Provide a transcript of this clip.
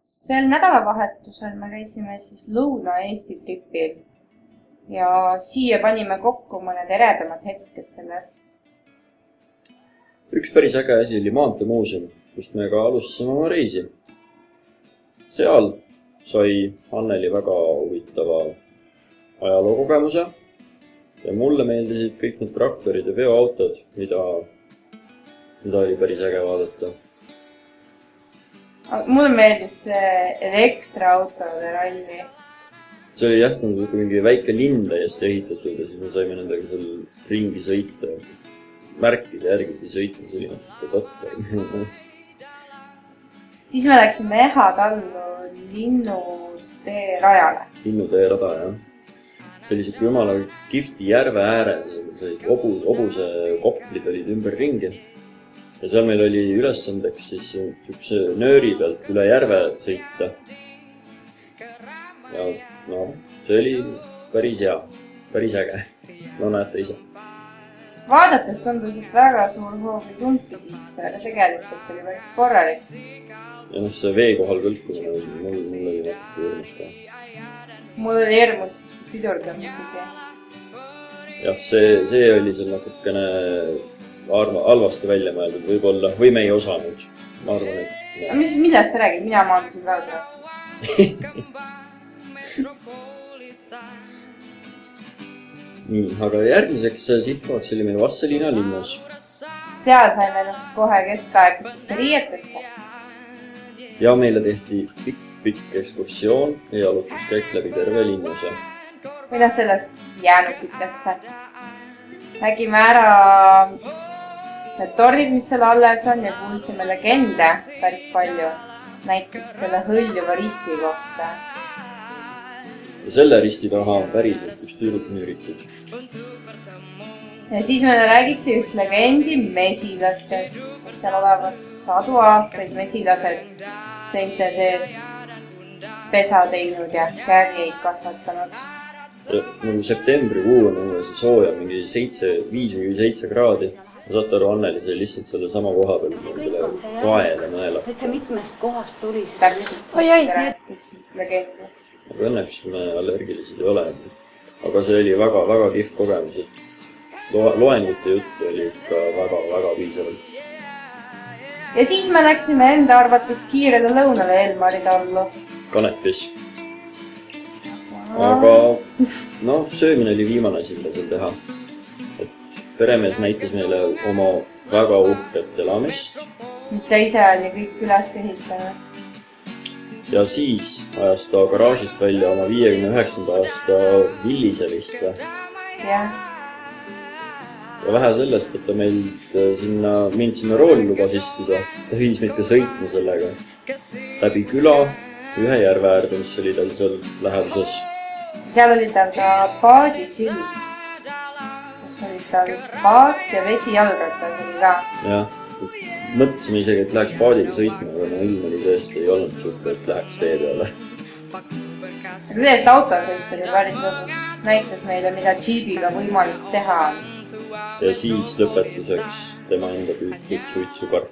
Sel nädalavahetusel me käisime siis Lõuna-Eesti tripil ja siia panime kokku mõned eredamad hetked sellest. Üks päris äge asi oli Maanteemuuseum, kust me ka alustasime oma reisi. Seal sai Anneli väga huvitava ajalookogemuse ja mulle meeldisid kõik need traktorid ja veoautod, mida oli päris äge vaadata. Mulle meeldis see elektriautode ralli. See oli jah, nagu mingi väike linn täiesti ehitatud ja siis me saime nendega seal ringi sõita. Märkide järgi sõitma, see oli natuke totter minu meelest. Siis me läksime Eha-Tallu linnutee rajale. Linnutee rada, jah. See oli siuke jumala kihvti järve ääres, hobuse koplid olid ümber ringi. Ja seal meil oli ülesandeks siis siukse nööri pealt üle järve sõita. Ja no, see oli päris hea, päris äge. No näete ise. Vaadates tundus, et väga suur hoovi tunti sisse, aga tegelikult oli päris korralik. Ja see vee kohal kõlkumine, mul oli natuke hirmus ka. Mul oli hirmus siis, kui pidurdamine pidi. Jah, see oli seal natukene halvasti välja mõeldud võib-olla, või me ei osanud. Ma arvan, et... Millest sa räägid? Mina maandusin väga tead. Nii, aga järgmiseks sihtkohaks oli meil Vastseliina linnus. Seal saime ennast kohe keskaegsetesse riietesse. Ja meile tehti pikk ekskursioon ja jalutuskäik läbi terve linnuse. Või selles jäänukitesse. Nägime ära need tordid, mis seal alles on ja kuulsime legende päris palju. Näiteks selle hõljuva risti kohta. Ja selle risti taha on päriselt üks tüürup nüüritud. Ja siis meile räägiti üht legendi mesilastest. Seal olevat sadu aastaid mesilased seinte sees pesa teinud ja kärjeid kasvatanud. Nagu septembrikuu on see sooja mingi 5-7 kraadi. Ma saate aru, Anneli sai lihtsalt selle sama koha peal kaela nõela. Et see mitmest kohast tuli. Täpselt siis rääkis legendi. Aga õnneks me allergilised ei ole. Aga see oli väga kihvt kogemus. Loengute juttu oli ikka väga piisavalt. Ja siis me läksime enda arvates kiirele lõunale Elmari tallu. Kanepis. Aga no, söömine oli viimane asi, mida seal teha. Et peremees näitas meile oma väga uhket elamist. Mis ta ise oli kõik üles ehitanud. Ja siis ajas ta garaažist välja oma 59. aasta Villiselist. Jah. Ja vähe sellest, et ta mind sinna rooli lubas istuda. Ta viis meid ka sõitma sellega. Läbi küla ühe järve äärde, mis oli tal seal läheduses. Seal oli tal ka paadisild, kus oli tal paat ja vesijalgratas oli ka. Jah, mõtlesime isegi, et läheks paadiga sõitma, aga ilm oli tõesti ei olnud suhte, et läheks vee peale. Aga sellest autosõit oli päris lõbus. Näitas meile, mida džiibiga võimalik teha on. Ja siis lõpetuseks tema enda püütud suitsukarp.